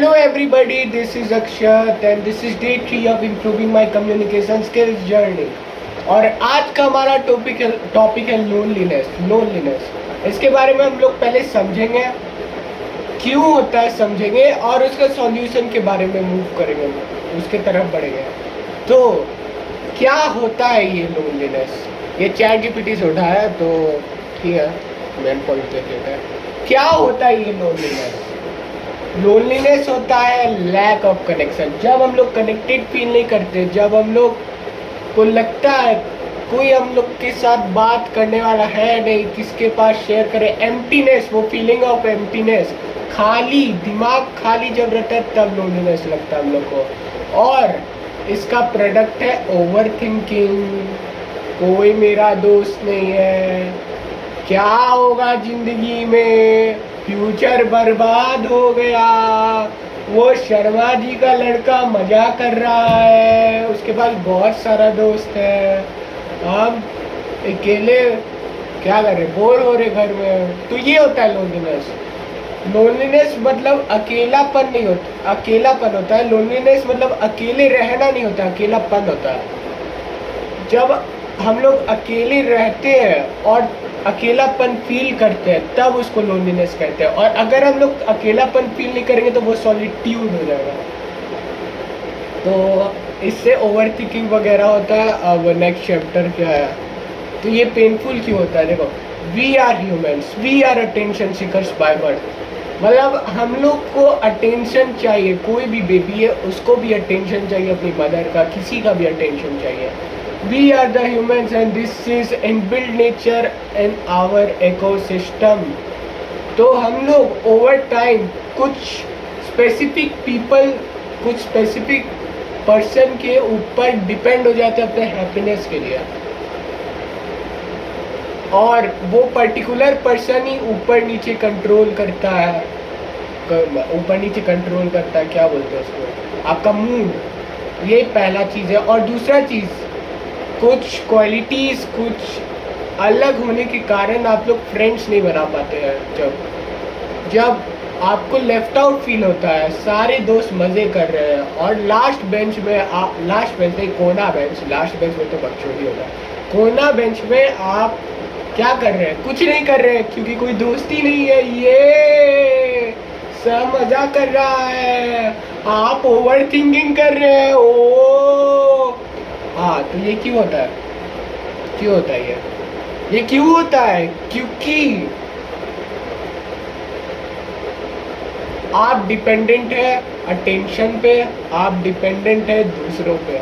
Hello everybody, this is Akshat and this is day 3 of improving my communication skills journey. और आज का हमारा topic है loneliness. इसके बारे में हम लोग पहले समझेंगे क्यों होता है, समझेंगे और उसका सॉल्यूशन के बारे में मूव करेंगे, उसके तरफ बढ़ेंगे। तो क्या होता है ये लोनलीनेस? ये चैट जीपीटी से उठा है तो ठीक है, मेन पॉइंट देख लेते हैं। क्या होता है ये लोनलीनेस? लोनलीनेस होता है लैक ऑफ कनेक्शन। जब हम लोग कनेक्टेड फील नहीं करते, जब हम लोग को लगता है कोई हम लोग के साथ बात करने वाला है नहीं, किसके पास शेयर करें, एम्प्टीनेस, वो फीलिंग ऑफ एम्प्टीनेस, खाली दिमाग खाली जब रहता है तब लोनलीनेस लगता है हम लोग को। और इसका प्रोडक्ट है ओवर थिंकिंग। कोई मेरा दोस्त नहीं है, क्या होगा जिंदगी में, फ्यूचर बर्बाद हो गया, वो शर्मा जी का लड़का मजा कर रहा है, उसके पास बहुत सारा दोस्त है, हम अकेले क्या कर रहे, बोर हो रहे घर में। तो ये होता है लोनलीनेस। लोनलीनेस मतलब अकेलापन नहीं होता, अकेलापन होता है। लोनलीनेस मतलब अकेले रहना नहीं होता, अकेलापन होता है। जब हम लोग अकेले रहते हैं और अकेलापन फील करते हैं तब उसको लोनलीनेस कहते हैं। और अगर हम लोग अकेलापन फील नहीं करेंगे तो वो सॉलिट्यूड हो जाएगा। तो इससे ओवर थिंकिंग वगैरह होता है। अब नेक्स्ट चैप्टर क्या है, तो ये पेनफुल क्यों होता है? देखो, we are humans, we are attention seekers by birth. मतलब हम लोग को अटेंशन चाहिए। कोई भी बेबी है उसको भी अटेंशन चाहिए, अपनी मदर का, किसी का भी अटेंशन चाहिए। We are the humans and this is inbuilt nature in our ecosystem. तो हम लोग ओवर टाइम कुछ स्पेसिफिक पीपल, कुछ स्पेसिफिक पर्सन के ऊपर डिपेंड हो जाते हैं अपने हैप्पीनेस के लिए। और वो पर्टिकुलर पर्सन ही ऊपर नीचे कंट्रोल करता है, ऊपर नीचे कंट्रोल करता है, क्या बोलते हैं उसको, आपका मूड। ये पहला चीज़ है। और दूसरा चीज़, कुछ क्वालिटीज़ कुछ अलग होने के कारण आप लोग फ्रेंड्स नहीं बना पाते हैं। जब आपको लेफ्ट आउट फील होता है, सारे दोस्त मज़े कर रहे हैं और लास्ट बेंच नहीं, कोना बेंच, लास्ट बेंच में तो बकचोदी होता है, कोना बेंच में आप क्या कर रहे हैं? कुछ नहीं कर रहे हैं, क्योंकि कोई दोस्ती नहीं है, ये सब मज़ा कर रहा है, आप ओवर थिंकिंग कर रहे हैं। ओ हाँ, तो ये क्यों होता है? क्यों होता है ये क्यों होता है? क्योंकि आप डिपेंडेंट है अटेंशन पे, आप डिपेंडेंट है दूसरों पे।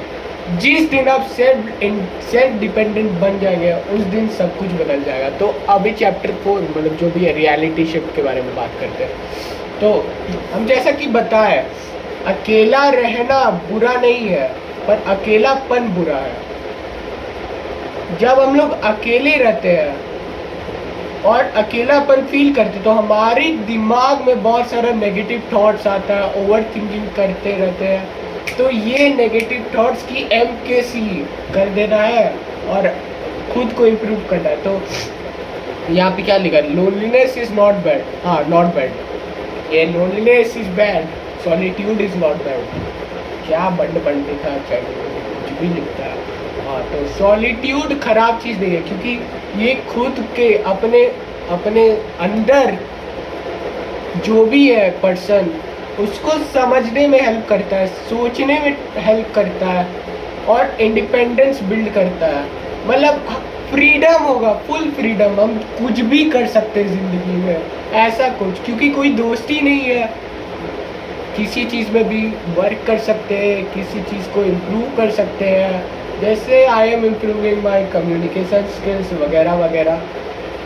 जिस दिन आप सेल्फ डिपेंडेंट बन जाएंगे उस दिन सब कुछ बदल जाएगा। तो अभी चैप्टर 4 मतलब जो भी है रियलिटी शिफ्ट के बारे में बात करते हैं। तो हम जैसा कि बताए, अकेला रहना बुरा नहीं है, पर अकेलापन बुरा है। जब हम लोग अकेले रहते हैं और अकेलापन फील करते तो हमारे दिमाग में बहुत सारा नेगेटिव थॉट्स आता है, ओवर थिंकिंग करते रहते हैं। तो ये नेगेटिव थॉट्स की MKC कर देना है और खुद को इम्प्रूव करना है। तो यहाँ पे क्या लिखा? Loneliness is not bad. हाँ, नॉट बैड। ये loneliness is bad, solitude is not bad. क्या बंड लिखा है, कुछ भी लिखता है। हाँ, तो सॉलिट्यूड खराब चीज़ नहीं है, क्योंकि ये खुद के अपने अंदर जो भी है पर्सन, उसको समझने में हेल्प करता है, सोचने में हेल्प करता है और इंडिपेंडेंस बिल्ड करता है। मतलब फ्रीडम होगा, फुल फ्रीडम, हम कुछ भी कर सकते हैं ज़िंदगी में, ऐसा कुछ, क्योंकि कोई दोस्ती नहीं है। किसी चीज़ में भी वर्क कर सकते हैं, किसी चीज़ को इम्प्रूव कर सकते हैं, जैसे I am improving my communication skills वगैरह वगैरह।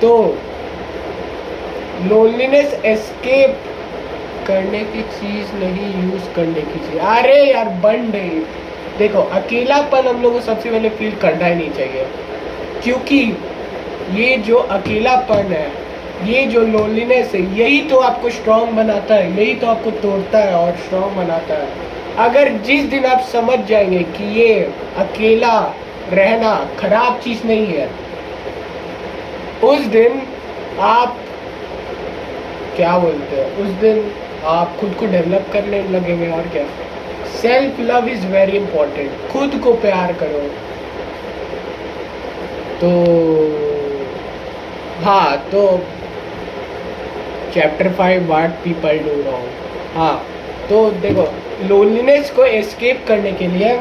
तो लोनलीनेस एस्केप करने की चीज़ नहीं, यूज़ करने की चीज़। अरे यार बन नहीं। देखो, अकेलापन हम लोग को सबसे पहले फील करना ही नहीं चाहिए, क्योंकि ये जो अकेलापन है, ये जो लोनलीनेस है, यही तो आपको स्ट्रांग बनाता है, यही तो आपको तोड़ता है और स्ट्रांग बनाता है। अगर जिस दिन आप समझ जाएंगे कि ये अकेला रहना खराब चीज़ नहीं है, उस दिन आप क्या बोलते हैं, उस दिन आप खुद को डेवलप करने लगेंगे। और क्या, self love is very important, खुद को प्यार करो। तो हाँ, तो chapter 5 what people do wrong. हाँ, तो देखो, लोनलीनेस को एस्केप करने के लिए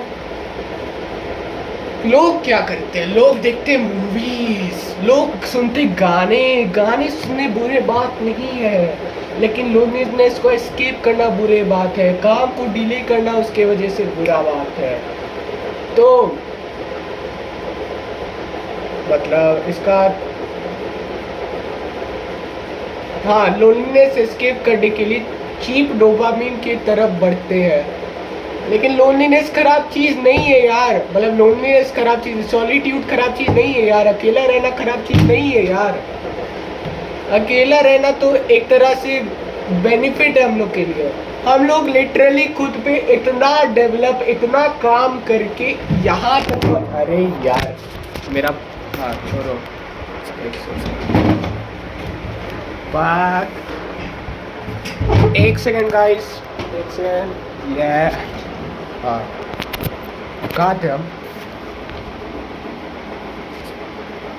लोग क्या करते हैं, लोग देखते हैं मूवीज, लोग सुनते गाने। गाने सुनने बुरे बात नहीं है, लेकिन लोनलीनेस को एस्केप करना बुरे बात है, काम को डिले करना उसके वजह से बुरा बात है। तो मतलब इसका, हाँ, लोनलीनेस एस्केप करने के लिए चीप डोपामिन की तरफ बढ़ते हैं। लेकिन लोनलीनेस खराब चीज़ नहीं है यार, मतलब लोनलीनेस खराब चीज़, सॉलिट्यूड खराब चीज़ नहीं है यार, अकेला रहना खराब चीज़ नहीं है यार। अकेला रहना तो एक तरह से बेनिफिट है हम लोग के लिए। हम लोग लिटरली खुद पे इतना डेवलप, इतना काम करके यहाँ तक। अरे यार मेरा, हाँ छोड़ो, एक सेकेंड गाइस, एक सेकेंड। ये हाँ, कहाँ थे हम?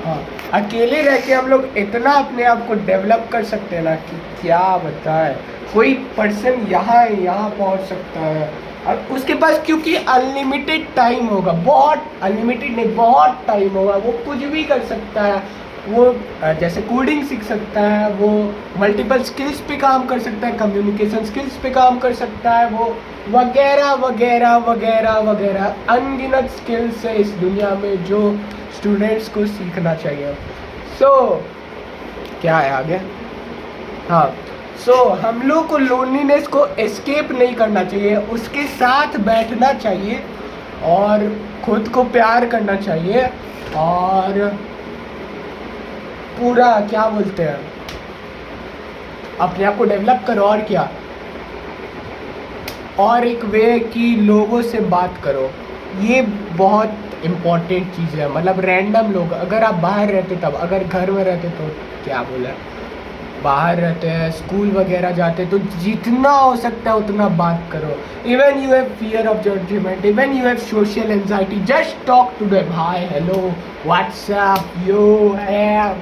हाँ, अकेले रह के हम लोग इतना अपने आप को डेवलप कर सकते हैं ना कि क्या बताएं। कोई पर्सन यहाँ पहुँच सकता है, और उसके पास क्योंकि अनलिमिटेड टाइम होगा, बहुत अनलिमिटेड नहीं, बहुत टाइम होगा, वो कुछ भी कर सकता है। वो जैसे कोडिंग सीख सकता है, वो मल्टीपल स्किल्स पे काम कर सकता है, कम्युनिकेशन स्किल्स पे काम कर सकता है, वो वगैरह वगैरह वगैरह वगैरह अनगिनत स्किल्स है इस दुनिया में जो स्टूडेंट्स को सीखना चाहिए। क्या है आगे? हाँ, हम लोग को लोनलीनेस को एस्केप नहीं करना चाहिए, उसके साथ बैठना चाहिए और खुद को प्यार करना चाहिए, और पूरा क्या बोलते हैं, अपने आप को डेवलप करो। और क्या, और एक वे कि लोगों से बात करो, ये बहुत इम्पोर्टेंट चीज़ है। मतलब रैंडम लोग, अगर आप बाहर रहते तब, अगर घर में रहते तो क्या बोला, बाहर रहते हैं, स्कूल वगैरह जाते, तो जितना हो सकता है उतना बात करो। Even you have fear of judgement, even you have social anxiety, just talk to them, hi hello what's up you है।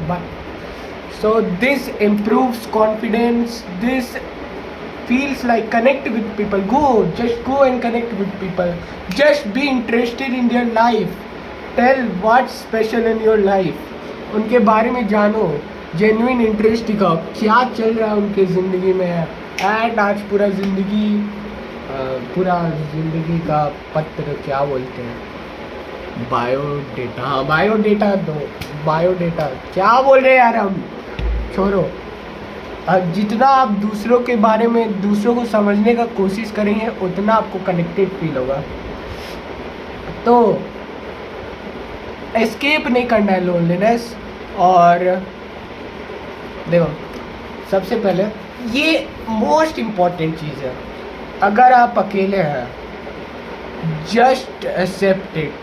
So this improves confidence, this feels like connect with people. Just go and connect with people, just be interested in their life, tell what's special in your life, उनके बारे में जानो, genuine interest दिखाओ, क्या चल रहा है उनके ज़िंदगी में। एंड आज पूरा ज़िंदगी का पत्र क्या बोलते हैं, बायोडेटा, हाँ बायोडेटा दो, बायोडेटा क्या बोल रहे हैं यार हम, छोड़ो। जितना आप दूसरों के बारे में, दूसरों को समझने का कोशिश करेंगे, उतना आपको कनेक्टेड फील होगा। तो एस्केप नहीं करना है लोनलीनेस। और देखो, सबसे पहले ये मोस्ट इम्पॉर्टेंट चीज़ है, अगर आप अकेले हैं, just accept it,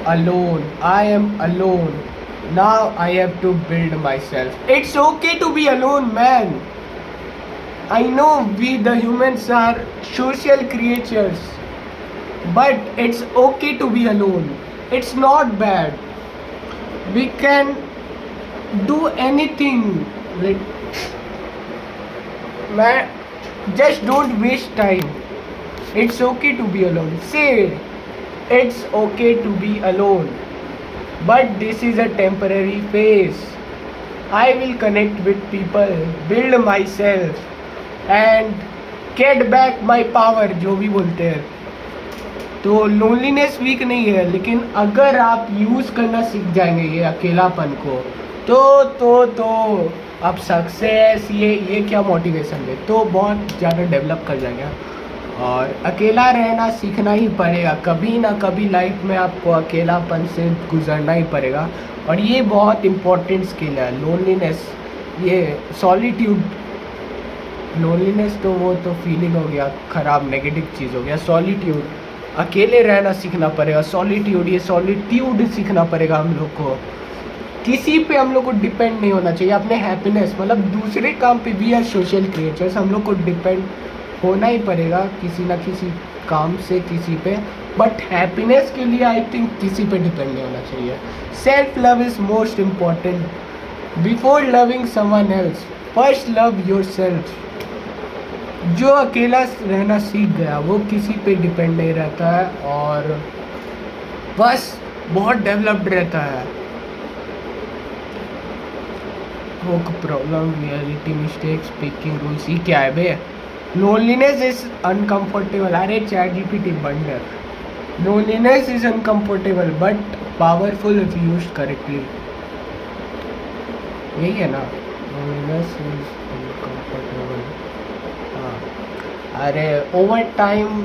alone, I am alone, now I have to build myself. It's okay to be alone, man. I know we the humans are social creatures, but it's okay to be alone. It's not bad. We can do anything. Man, just don't waste time. It's okay to be alone. Say it's okay to be alone, but this is a temporary phase. I will connect with people, build myself, and get back my power, जो भी बोलते हैं। तो loneliness week नहीं है, लेकिन अगर आप यूज़ करना सीख जाएंगे ये अकेलापन को, तो आप सक्सेस, ये क्या मोटिवेशन है, तो बहुत ज़्यादा डेवलप कर जाएंगे। और अकेला रहना सीखना ही पड़ेगा, कभी ना कभी लाइफ में आपको अकेलापन से गुजरना ही पड़ेगा। और ये बहुत इम्पोर्टेंट स्किल है लोनलीनेस, ये सॉलिट्यूड। लोनलीनेस तो वो तो फीलिंग हो गया, ख़राब नेगेटिव चीज़ हो गया। सॉलिट्यूड, अकेले रहना सीखना पड़ेगा, सॉलिट्यूड, ये सॉलिट्यूड सीखना पड़ेगा हम लोग को। किसी पे हम लोग को डिपेंड नहीं होना चाहिए अपने हैप्पीनेस, मतलब दूसरे काम पे भी आर सोशल क्रिएचर्स, हम लोग को डिपेंड होना ही पड़ेगा किसी ना किसी काम से किसी पे, बट हैप्पीनेस के लिए आई थिंक किसी पे डिपेंड नहीं होना चाहिए। Self love is most important before loving someone else, first love your self. जो अकेला रहना सीख गया वो किसी पे डिपेंड नहीं रहता है और बस बहुत डेवलप्ड रहता है। वो problem, reality, mistake, speaking rules, ये क्या है भैया? लोनलीनेस इज अनकंफर्टेबल, अरे चैट जीपीटी बंडर। Loneliness is uncomfortable but powerful if used correctly. यही है ना, लोनलीनेस इज अनकंफर्टेबल। हाँ, अरे ओवर टाइम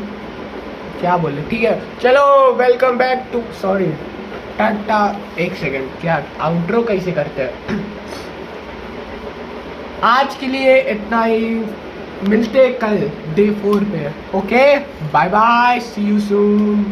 क्या बोले, ठीक है चलो welcome back to, sorry ta-ta, एक सेकेंड, क्या आउट्रो कैसे करते हैं? आज के लिए इतना ही, मिलते कल डे 4 पे। Okay bye bye, see you soon.